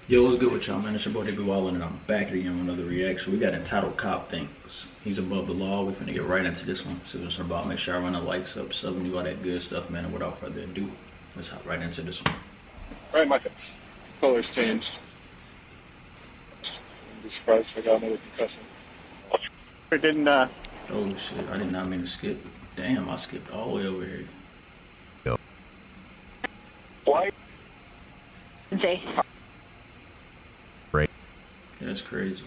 Yo, what's good with y'all, man? It's your boy DavidBWylin, and I'm back again with another reaction. We got entitled Cop Thinks. He's above the law. We're finna get right into this one. See what it's about. Make sure I run the likes up, sub me, all that good stuff, man. And without further ado, let's hop right into this one. Right, my face. Color's changed. I'd be surprised if I got another concussion. It didn't, Oh shit, I did not mean to skip. Damn, I skipped all the way over here. Why? Say. That's crazy.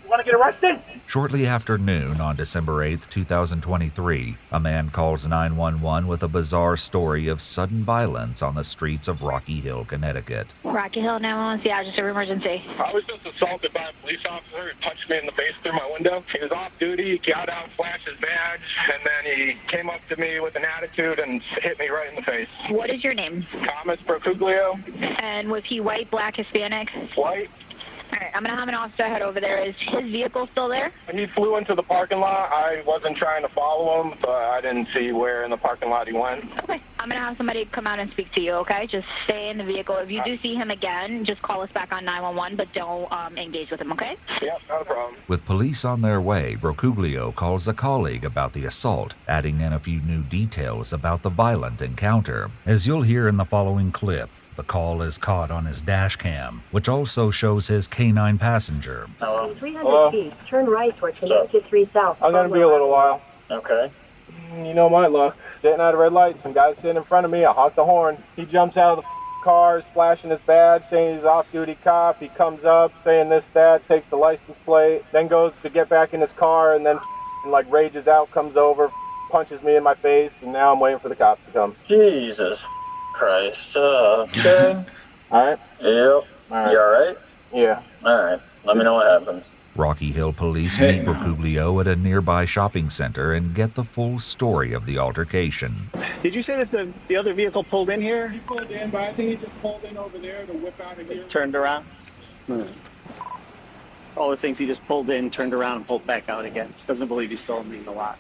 Want to get arrested? Shortly after noon on December 8, 2023, a man calls 911 with a bizarre story of sudden violence on the streets of Rocky Hill, Connecticut. Rocky Hill 911, yeah, just an emergency. I was just assaulted by a police officer who punched me in the face through my window. He was off duty, he got out, flashed his badge, and then he came up to me with an attitude and hit me right in the face. What is your name? Thomas Brocuglio. And was he white, black, Hispanic? White. All right, I'm going to have an officer head over there. Is his vehicle still there? He flew into the parking lot. I wasn't trying to follow him, so I didn't see where in the parking lot he went. Okay, I'm going to have somebody come out and speak to you, okay? Just stay in the vehicle. If you do see him again, just call us back on 911, but don't engage with him, okay? Yep, not a problem. With police on their way, Brocuglio calls a colleague about the assault, adding in a few new details about the violent encounter. As you'll hear in the following clip, the call is caught on his dash cam, which also shows his K9 passenger. In 300 feet, turn right toward Connecticut 3 South. I'm gonna be a little while. Okay. You know my luck. Sitting at a red light, some guy sitting in front of me, I honk the horn. He jumps out of the car, flashing his badge, saying he's an off-duty cop. He comes up, saying this, that, takes the license plate, then goes to get back in his car, and then like rages out, comes over, punches me in my face, and now I'm waiting for the cops to come. Jesus Christ. Okay. Alright? Yep. All right. You alright? Yeah. Alright. Let me know what happens. Rocky Hill police meet Brocuglio at a nearby shopping center and get the full story of the altercation. Did you say that the other vehicle pulled in here? He pulled in, but I think he just pulled in over there to whip out of here. Turned around? All the things he just pulled in, turned around, and pulled back out again. Doesn't believe he's still in the lot.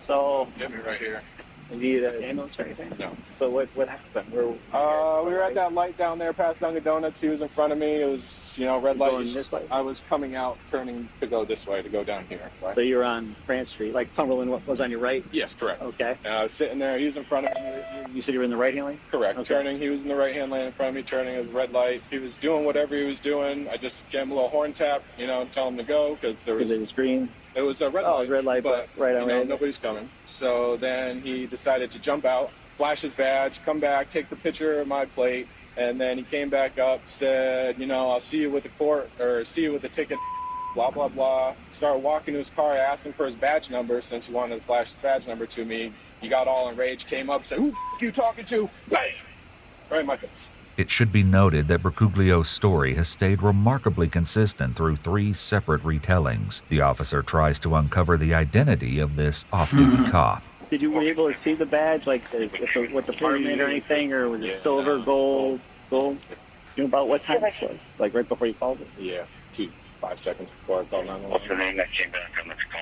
So, Get me right here. you need an ambulance or anything? No. So what happened? We were at that light down there past Dunkin' Donuts. He was in front of me. It was, red light. Going this way? I was coming out, turning to go this way, to go down here. Right? So you're on France Street, like Cumberland was on your right? Yes, correct. Okay. And I was sitting there. He was in front of me. You said you were in the right-hand lane? Correct. Okay. Turning. He was in the right-hand lane in front of me, turning at the red light. He was doing whatever he was doing. I just gave him a little horn tap, tell him to go because there was. Because it was green? It was a red light. Oh, red light, but right on right. Nobody's coming. So then he decided to jump out, flash his badge, come back, take the picture of my plate, and then he came back up, said, I'll see you with the court, or see you with the ticket, blah, blah, blah. Started walking to his car, asking for his badge number since he wanted to flash his badge number to me. He got all enraged, came up, said, "Who the f*** you talking to?" Bang! Right in my face. It should be noted that Brocuglio's story has stayed remarkably consistent through 3 separate retellings. The officer tries to uncover the identity of this off-duty cop. Were you able to see the badge, like with the pyramid or anything, or was it silver, gold? You know about what time this was? Like right before you called it? Yeah, 5 seconds before I called 911. What's the name that came back on this call?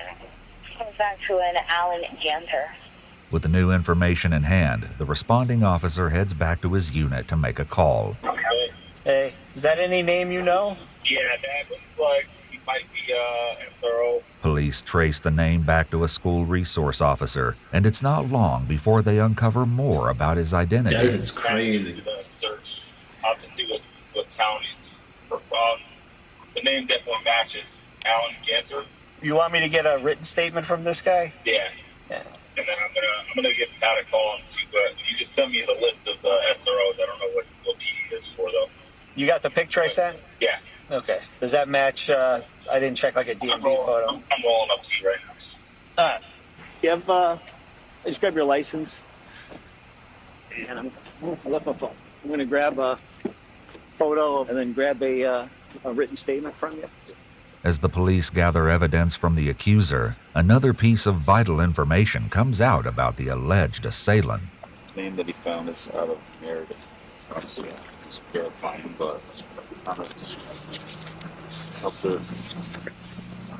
Comes back to an Alan Ganter. With the new information in hand, the responding officer heads back to his unit to make a call. Hey, is that any name you know? Yeah, that looks like he might be SRO. Police trace the name back to a school resource officer, and it's not long before they uncover more about his That identity. is crazy. The search out to see what town he's from. The name definitely matches Alan Ganser. You want me to get a written statement from this guy? Yeah. Yeah. And then I'm gonna give Pat a call and see what you just send me the list of the SROs. I don't know what PD is for though. You got the picture I sent? Yeah. Okay. Does that match? I didn't check like a DMV photo. I'm rolling up to you right now. All right. You have, just grab your license. And I left my phone. I'm going to grab a photo and then grab a written statement from you. As the police gather evidence from the accuser, another piece of vital information comes out about the alleged assailant. The name that he found is out of Meredith. Obviously, it's verifying, but Thomas Officer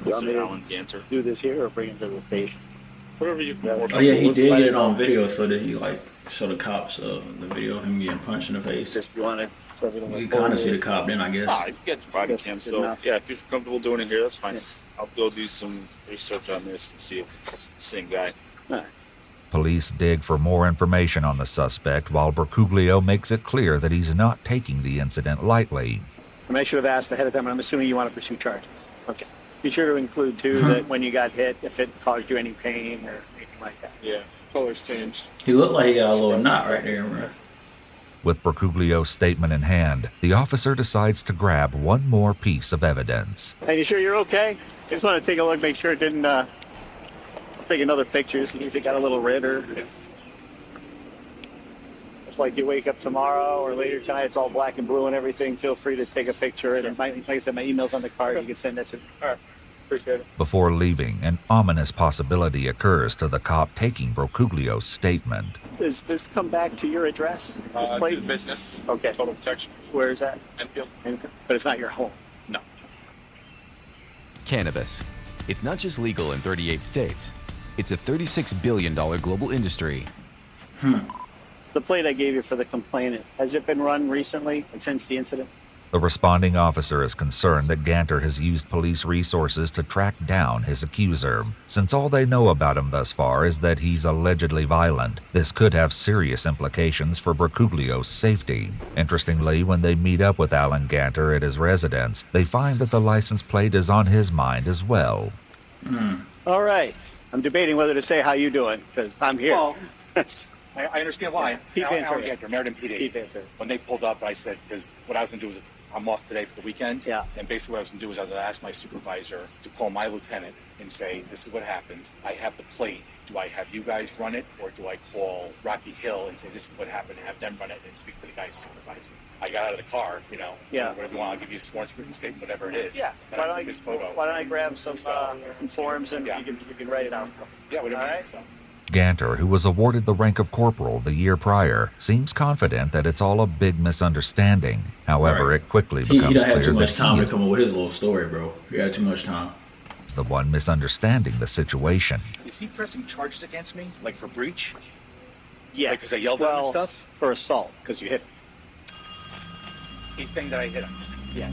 Alan Ganser. Do this here or bring him to the station? Whatever you can. Oh yeah, he did get it on video, so that he show the cops the video of him getting punched in the face. Just you want to so everything You kind of see the cop then, I guess. You get the body cam, Good so enough. yeah, if you're comfortable doing it here, that's fine. I'll go do some research on this and see if it's the same guy. All right. Police dig for more information on the suspect while Bercuglio makes it clear that he's not taking the incident lightly. I mean, I should have asked ahead of time, but I'm assuming you want to pursue charges. Okay. Be sure to include, too, that when you got hit, if it caused you any pain or anything like that. Yeah, colors changed. He looked like he got a little knot right there, bro. With Bercuglio's statement in hand, the officer decides to grab one more piece of evidence. Hey, you sure you're okay? Just want to take a look, make sure it didn't, take another picture, see if it got a little red or... It's like you wake up tomorrow or later tonight, it's all black and blue and everything. Feel free to take a picture. And like I said, my email's on the card. You can send that to me. All right, appreciate it. Before leaving, an ominous possibility occurs to the cop taking Bercuglio's statement. Does this come back to your address? This To plate? the business. Okay. Total protection. Where is that? Enfield. But it's not your home. No. Cannabis. It's not just legal in 38 states. It's a $36 billion global industry. The plate I gave you for the complainant, has it been run recently, like since the incident? The responding officer is concerned that Ganter has used police resources to track down his accuser. Since all they know about him thus far is that he's allegedly violent, this could have serious implications for Bercuglio's safety. Interestingly, when they meet up with Alan Ganter at his residence, they find that the license plate is on his mind as well. All right. I'm debating whether to say how you doing, because I'm here. Well, I understand why. Keep Alan answering. Ganter, Meriden PD. Keep answering. When they pulled up, I said, because what I was going to do was, I'm off today for the weekend. Yeah. And basically what I was going to do was I was going to ask my supervisor to call my lieutenant and say, this is what happened. I have the plate. Do I have you guys run it, or do I call Rocky Hill and say, this is what happened, and have them run it and speak to the guy's supervisor? I got out of the car, Yeah. whatever you want, I'll give you a sworn written statement, whatever it is. Yeah. And I took this photo. Why don't I grab some forms and Yeah. you can write it out for me. Yeah, whatever All it right. is. So. Ganter, who was awarded the rank of corporal the year prior, seems confident that it's all a big misunderstanding. However, Right. it quickly He becomes done had clear too that much time he to is come up with his little story, bro. He had too much time. the one misunderstanding the situation. Is he pressing charges against me, like for breach? Yeah. Like, 'cause I yelled at him and stuff? For assault, because you hit him. He's saying that I hit him. Yeah.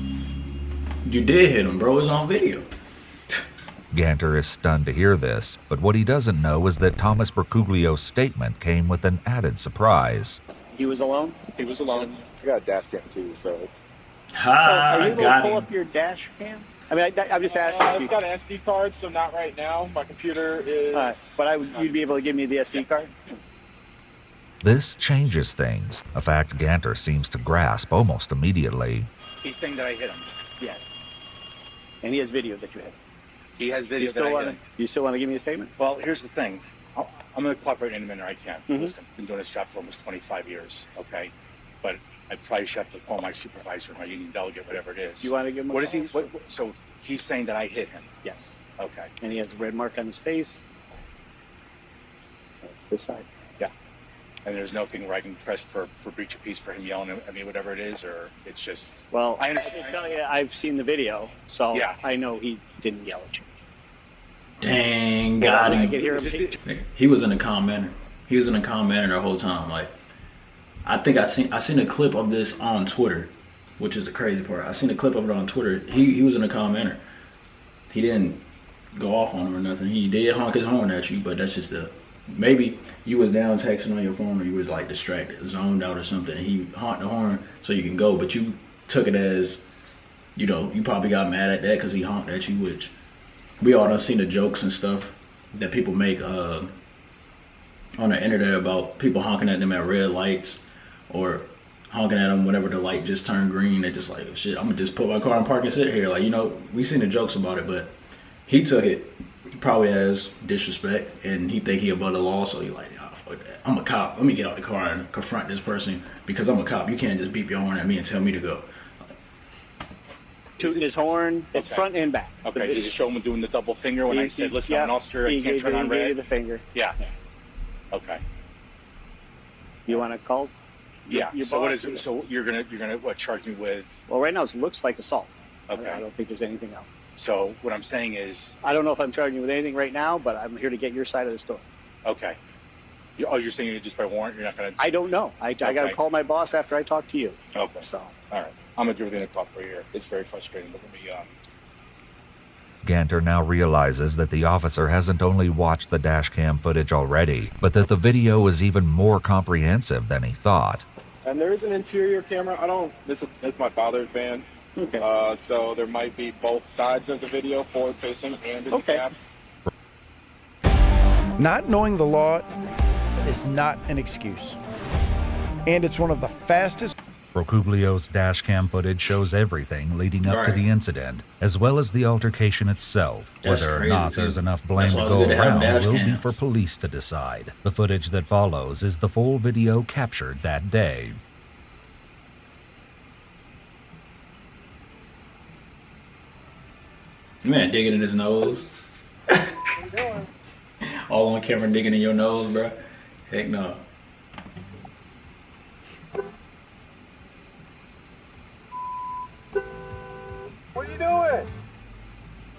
You did hit him, bro. It's on video. Ganter is stunned to hear this, but what he doesn't know is that Thomas Bercuglio's statement came with an added surprise. He was alone? He was alone. I got a dash cam too, so it's... Are you able to got pull him. up your dash cam? I mean, I'm just asking. if It's you- got an SD card, so not right now. My computer is... but you'd be able to give me the SD card? This changes things, a fact Ganter seems to grasp almost immediately. He's saying that I hit him. Yeah. And he has video that you hit. He has video You that I hit want him. you still want to give me a statement? Well, here's the thing. I'm going to cooperate in a manner I can. Mm-hmm. Listen, I've been doing this job for almost 25 years, okay? But I probably should have to call my supervisor, my union delegate, whatever it is. You want to give him a What is he? call? So he's saying that I hit him. Yes. Okay. And he has a red mark on his face. This side. Yeah. And there's nothing where I can press for breach of peace for him yelling at me, whatever it is, or it's just... Well, I I understand. can tell you, I've seen the video, so Yeah. I know he didn't yell at you. Dang, got I him. could hear him. He was in a calm manner. He was in a calm manner the whole time. Like, I think I seen a clip of this on Twitter, which is the crazy part. I seen a clip of it on Twitter. He was in a calm manner. He didn't go off on him or nothing. He did honk his horn at you, but that's just maybe you was down texting on your phone or you was like distracted, zoned out or something. And he honked the horn so you can go, but you took it as, you probably got mad at that because he honked at you, which we all done seen the jokes and stuff that people make on the internet about people honking at them at red lights or honking at them whenever the light just turned green. They're just like, oh, shit, I'm gonna just put my car in park and sit here. Like, we seen the jokes about it, but he took it probably as disrespect and he think he above the law, so he like, oh, fuck that. I'm a cop. Let me get out the car and confront this person because I'm a cop. You can't just beep your horn at me and tell me to go. Tooting his horn. It's Okay. front and back. Okay, did you show him doing the double finger when I said, listen, I'm an officer, I can't turn on He gave you red? the finger. Yeah. Okay. You want to call? Yeah. your So what boss? is it? So you're gonna what, charge me with? Well, right now it looks like assault. Okay. I don't think there's anything else. So what I'm saying is, I don't know if I'm charging you with anything right now, but I'm here to get your side of the story. okay. Oh, you're saying it just by warrant? You're not going to... I don't know. I got to Okay. call my boss after I talk to you. Okay. So, All right. I'm going to do everything in proper here. It's very frustrating, but let me... Ganter now realizes that the officer hasn't only watched the dash cam footage already, but that the video is even more comprehensive than he thought. And there is an interior camera. This is my father's van. Okay. So there might be both sides of the video, forward facing and in the cab. Not knowing the law is not an excuse. And it's one of the fastest. Brocuglio's dashcam footage shows everything leading up to the incident, as well as the altercation itself. That's Whether or crazy, not too. there's enough blame That's to why go it's good to have around dash will be cams. for police to decide. The footage that follows is the full video captured that day. Man, digging in his nose. All on camera digging in your nose, bro. Heck no. What are you doing?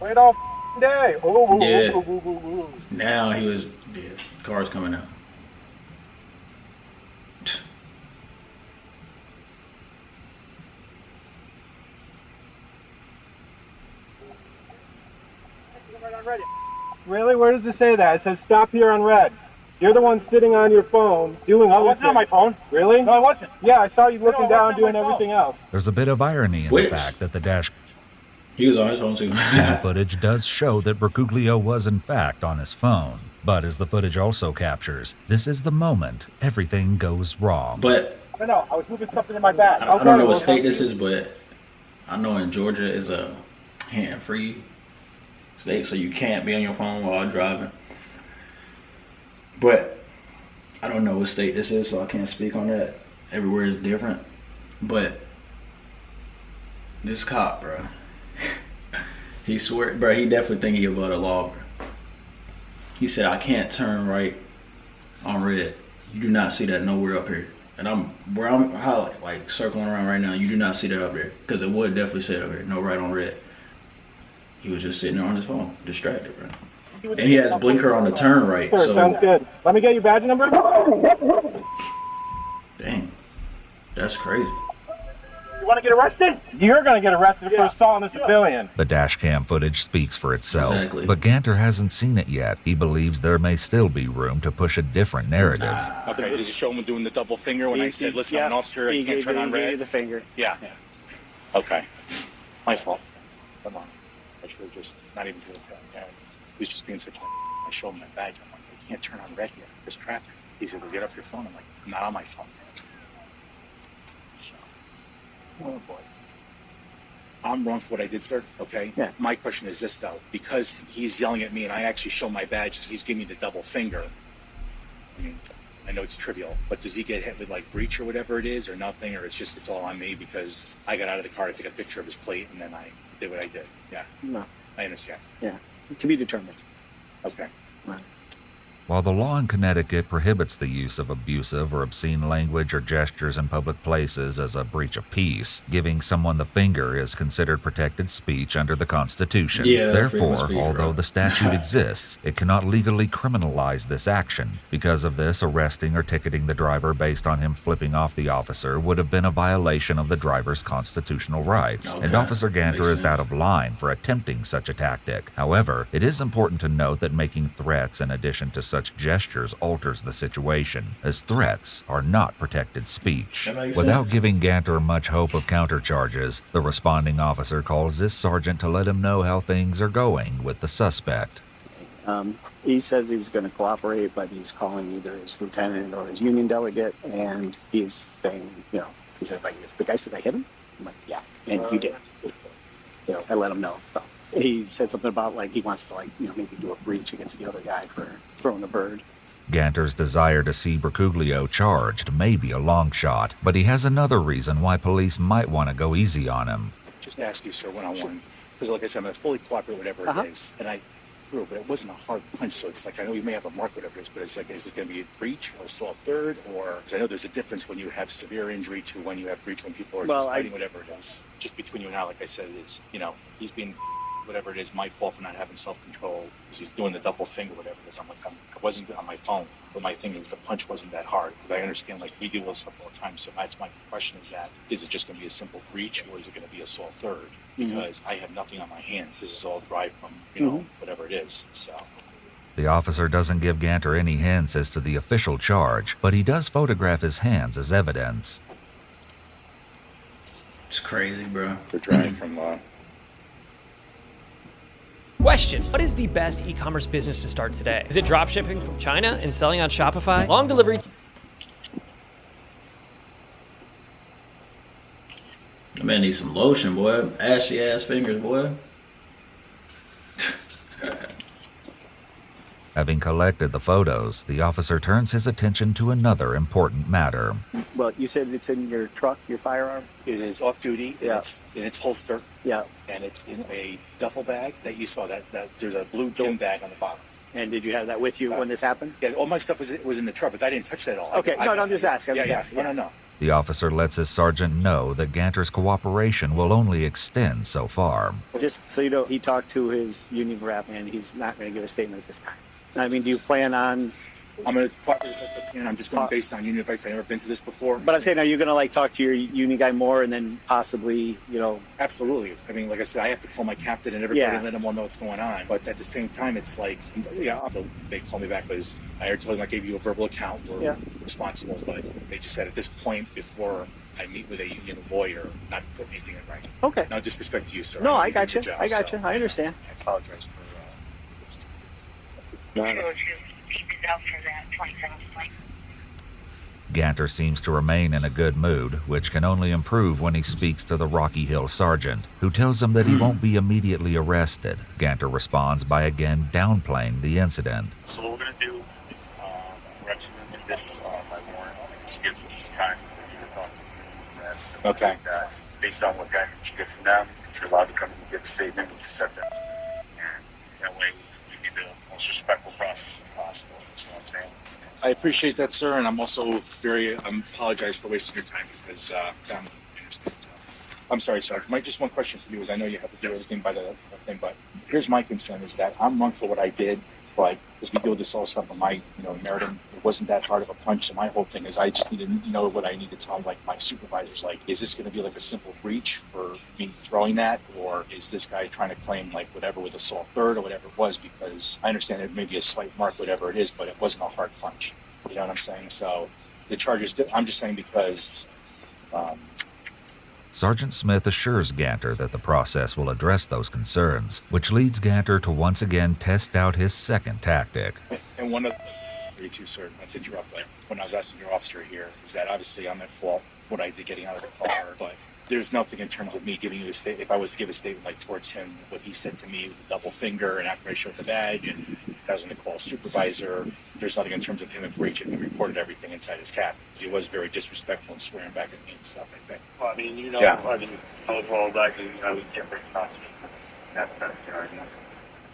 Wait all day. Yeah. Now he was dead. Car's coming out. Really? Where does it say that? It says stop here on red. You're the one sitting on your phone doing other things. I wasn't on my phone. Really? No, I wasn't. Yeah, I saw you looking down doing everything else. There's a bit of irony in the fact that the dash He was on his phone too. cam footage does show that Brocuglio was in fact on his phone. But as the footage also captures, this is the moment everything goes wrong. But No, I was moving something in my bag. I don't know what state this is, but I know in Georgia is a hand-free state, so you can't be on your phone while driving. But I don't know what state this is, so I can't speak on that. Everywhere is different. But this cop, bro, he swear, bro, he definitely think he above the law, bro. He said, I can't turn right on red. You do not see that nowhere up here. And I'm like circling around right now. You do not see that up there, because it would definitely say it up here, no right on red. He was just sitting there on his phone, distracted, bro. And he has blinker on the turn right. Sure, so sounds good. Let me get your badge number. dang, that's crazy. You want to get arrested? You're going to get arrested for assault on a civilian. The dashcam footage speaks for itself, Exactly. but Ganter hasn't seen it yet. He believes there may still be room to push a different narrative. Okay, did you show him doing the double finger when I said, listen, I'm an officer, I can't turn on He gave red? you the finger. Yeah. Okay. My fault. Come on. I should have just not even doing that. Yeah. He was just being such a... I show him my badge. I'm like, I can't turn on red here. There's traffic. He said, well, get off your phone. I'm like, I'm not on my phone. So, oh boy. I'm wrong for what I did, sir. Okay? Yeah. My question is this, though. Because he's yelling at me and I actually show my badge, he's giving me the double finger. I mean, I know it's trivial, but does he get hit with like breach or whatever it is, or nothing, or it's all on me because I got out of the car to take a picture of his plate and then I did what I did? Yeah, No. I understand. Yeah. To be determined. Okay. Right. While the law in Connecticut prohibits the use of abusive or obscene language or gestures in public places as a breach of peace, giving someone the finger is considered protected speech under the Constitution. Yeah, freedom of Therefore, speech, although bro. the statute exists, it cannot legally criminalize this action. Because of this, arresting or ticketing the driver based on him flipping off the officer would have been a violation of the driver's constitutional rights, and Okay. Officer Ganter Makes is sense. out of line for attempting such a tactic. However, it is important to note that making threats in addition to such gestures alters the situation, as threats are not protected speech. That makes Without sense. giving Ganter much hope of countercharges, the responding officer calls this sergeant to let him know how things are going with the suspect. He says he's going to cooperate, but he's calling either his lieutenant or his union delegate, and he's saying, you know, he says, like, the guy said I hit him? I'm like, yeah, and you did. You know, I let him know. So he said something about, like, he wants to, like, you know, maybe do a breach against the other guy for throwing the bird. Ganter's desire to see Brocuglio charged may be a long shot, but he has another reason why police might want to go easy on him. Just ask you, sir, one-on-one. Because like I said, I'm going to fully cooperate whatever it is. And I threw, but it wasn't a hard punch. So it's like, I know you may have a mark, whatever it is, but it's like, is it going to be a breach or assault third? Or, because I know there's a difference when you have severe injury to when you have breach, when people are Well, just fighting, whatever it is. Just between you and I, like I said, it's, you know, he's being whatever it is, my fault for not having self-control, because he's doing the double finger, whatever it is. I'm like, I wasn't on my phone, but my thing is the punch wasn't that hard. Because I understand, like, we deal with stuff all the time, so that's my question is that, is it just going to be a simple breach, or is it going to be assault third? Because I have nothing on my hands. This is all dry from, you know, whatever it is, so... The officer doesn't give Ganter any hints as to the official charge, but he does photograph his hands as evidence. It's crazy, bro. They're driving from, Question: what is the best e-commerce business to start today? Is it dropshipping from China and selling on Shopify? Long delivery. I man need some lotion, boy. Ashy ass fingers, boy. Having collected the photos, the officer turns his attention to another important matter. Well, you said it's in your truck, your firearm? It is off duty, Yeah. it's in its holster, Yeah. and it's in a duffel bag that you saw, that there's a blue gym bag on the bottom. And did you have that with you when this happened? Yeah, all my stuff was in the truck, but I didn't touch that all. Okay, no, I'm just asking. I'm just asking. No. The officer lets his sergeant know that Ganter's cooperation will only extend so far. Just so you know, he talked to his union rep, and he's not going to give a statement at this time. I mean, do you plan on... I'm going to talk, and I'm just going based on union advice. I've never been to this before. But I'm saying, are you going to, like, talk to your union guy more and then possibly, you know... Absolutely. I mean, like I said, I have to call my captain and everybody and let them all know what's going on. But at the same time, it's like, yeah, they call me back because I already told them I gave you a verbal account. We're responsible. But they just said at this point, before I meet with a union lawyer, not to put anything in writing. Okay. No disrespect to you, sir. No, I got you. I got you. I understand. I apologize for... Ganter seems to remain in a good mood, which can only improve when he speaks to the Rocky Hill sergeant, who tells him that he won't be immediately arrested. Ganter responds by again downplaying the incident. So what we're going to do, we're actually going to get this by warrant. Just gives us time to Okay. Based on what guidance you get from them, if you're allowed to come and give a statement, we can set that. And that way we need the most respectful process possible. You know what I'm saying? I appreciate that, sir, and I'm also apologize for wasting your time because I'm sorry, sir. Just one question for you is I know you have to do everything by the thing, but here's my concern is that I'm wrong for what I did, but because we deal with this all stuff on my, Meriden, it wasn't that hard of a punch. So my whole thing is I just need to know what I need to tell like my supervisors. Like, is this going to be like a simple breach for me throwing that, or is this guy trying to claim like whatever with assault third or whatever it was? Because I understand it may be a slight mark, whatever it is, but it wasn't a hard punch. You know what I'm saying? So the charges, I'm just saying because. Sergeant Smith assures Ganter that the process will address those concerns, which leads Ganter to once again test out his second tactic. And one of the two, sir, not to interrupt, but when I was asking your officer here, is that obviously I'm at fault what I did getting out of the car, but there's nothing in terms of me giving you a statement. If I was to give a statement like towards him, what he said to me with the double finger, and after I showed the badge, and I was going to call a supervisor, there's nothing in terms of him in breach if he reported everything inside his cabin. Because he was very disrespectful and swearing back at me and stuff like that. Well, I mean, overall, we can't bring prosecution in that sense, you know what I mean?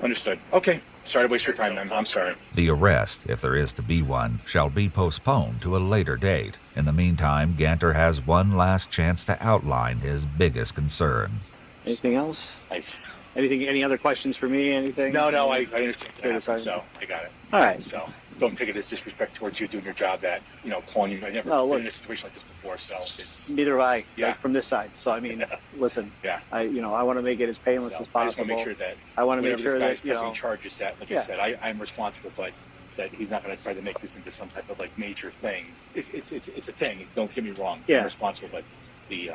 Understood. Okay. Sorry to waste your time, then. I'm sorry. The arrest, if there is to be one, shall be postponed to a later date. In the meantime, Ganter has one last chance to outline his biggest concern. Anything else? Nice. Any other questions for me? Anything? No, I understand. So I got it. All right. So don't take it as disrespect towards you doing your job that, calling you. I've never been in a situation like this before, so it's... Neither have I, Yeah. like, from this side. So, I mean, listen, Yeah. I want to make it as painless as possible. I just want to make sure that I want to make whenever sure this that, guy's pressing charges that, like Yeah. I said, I'm responsible, but that he's not going to try to make this into some type of, like, major thing. It's a thing. Don't get me wrong. Yeah. I'm responsible, but the...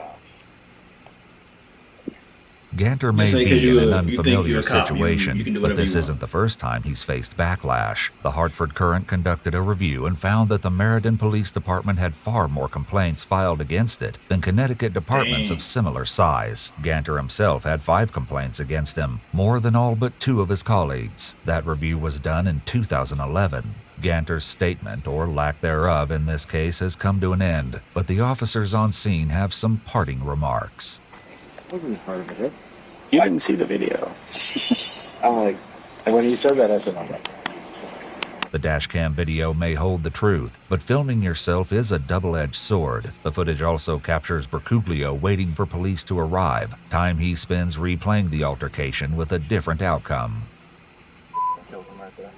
Ganter may say 'cause be in an you think unfamiliar you're a cop, situation, you can do but whatever this you isn't want. the first time he's faced backlash. The Hartford Courant conducted a review and found that the Meriden Police Department had far more complaints filed against it than Connecticut departments Dang. of similar size. Ganter himself had 5 complaints against him, more than all but 2 of his colleagues. That review was done in 2011. Ganter's statement, or lack thereof in this case, has come to an end, but the officers on scene have some parting remarks. You didn't see the video. I'm like, and when he said that, I said, I'm like, The dashcam video may hold the truth, but filming yourself is a double-edged sword. The footage also captures Bercuglio waiting for police to arrive, time he spends replaying the altercation with a different outcome. Killed him right there.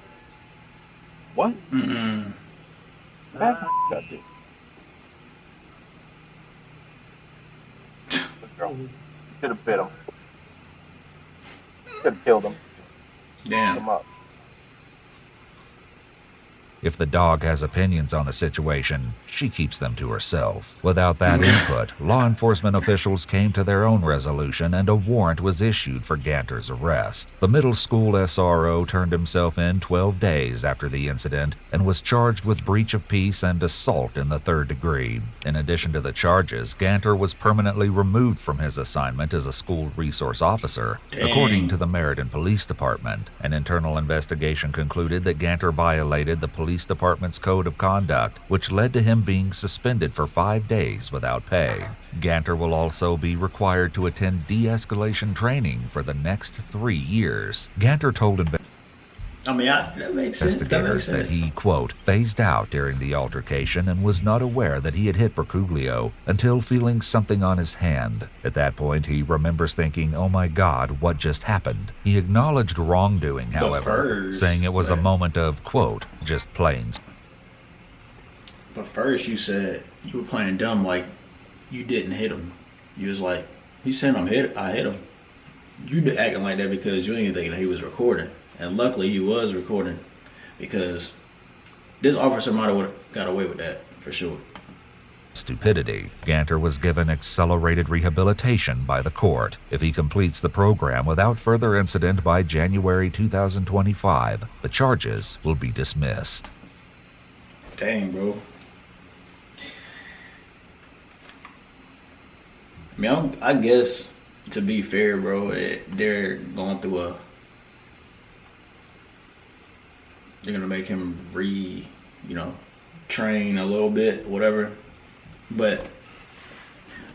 What? Mm-mm. Could have bit him. Could have killed him. Damn. Him up. If the dog has opinions on the situation, she keeps them to herself. Without that input, law enforcement officials came to their own resolution and a warrant was issued for Ganter's arrest. The middle school SRO turned himself in 12 days after the incident and was charged with breach of peace and assault in the 3rd degree. In addition to the charges, Ganter was permanently removed from his assignment as a school resource officer. Dang. According to the Meriden Police Department, an internal investigation concluded that Ganter violated the police department's code of conduct, which led to him being suspended for 5 days without pay. Ganter will also be required to attend de-escalation training for the next 3 years. Ganter told that makes sense. investigators that he, quote, phased out during the altercation and was not aware that he had hit Bercuglio until feeling something on his hand. At that point, he remembers thinking, oh my God, what just happened? He acknowledged wrongdoing, however, saying it was a moment of, quote, just plain. But first you said you were playing dumb, like you didn't hit him. You was like, he's saying I hit him. You acting like that because you didn't think that he was recording. And luckily he was recording, because this officer might have got away with that for sure. Stupidity. Ganter was given accelerated rehabilitation by the court. If he completes the program without further incident by January 2025, the charges will be dismissed. Dang, bro. I mean, I guess to be fair, bro, they're going through they're gonna make him train a little bit, whatever. But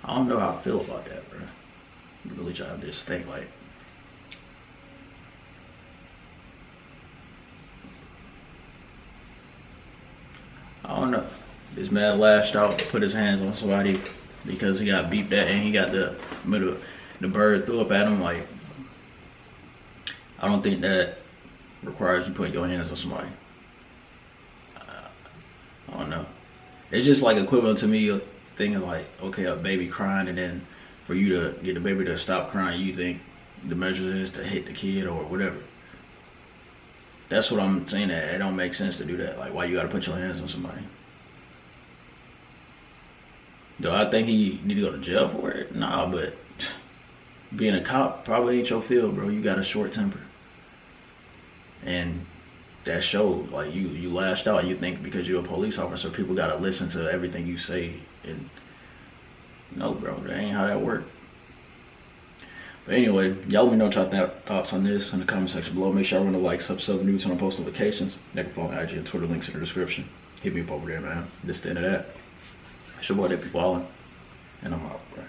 I don't know how I feel about that, bro. I'm really trying to just think like, I don't know. This man lashed out, put his hands on somebody because he got beeped at and he got the bird threw up at him. Like, I don't think that requires you putting your hands on somebody. I don't know. It's just like equivalent to me thinking like, okay, a baby crying, and then for you to get the baby to stop crying, you think the measure is to hit the kid or whatever. That's what I'm saying, that it don't make sense to do that. Like, why you gotta put your hands on somebody? Do I think he need to go to jail for it? Nah, but being a cop probably ain't your field, bro. You got a short temper. And that showed. Like, you lashed out. You think because you're a police officer, people gotta listen to everything you say. And no, bro, that ain't how that works. But anyway, y'all let me know what y'all thoughts on this in the comment section below. Make sure I run the like, sub new, turn on post notifications. They can follow IG and Twitter, links in the description. Hit me up over there, man. This the end of that. It's your boy DavidBWylin, and I'm out, bro.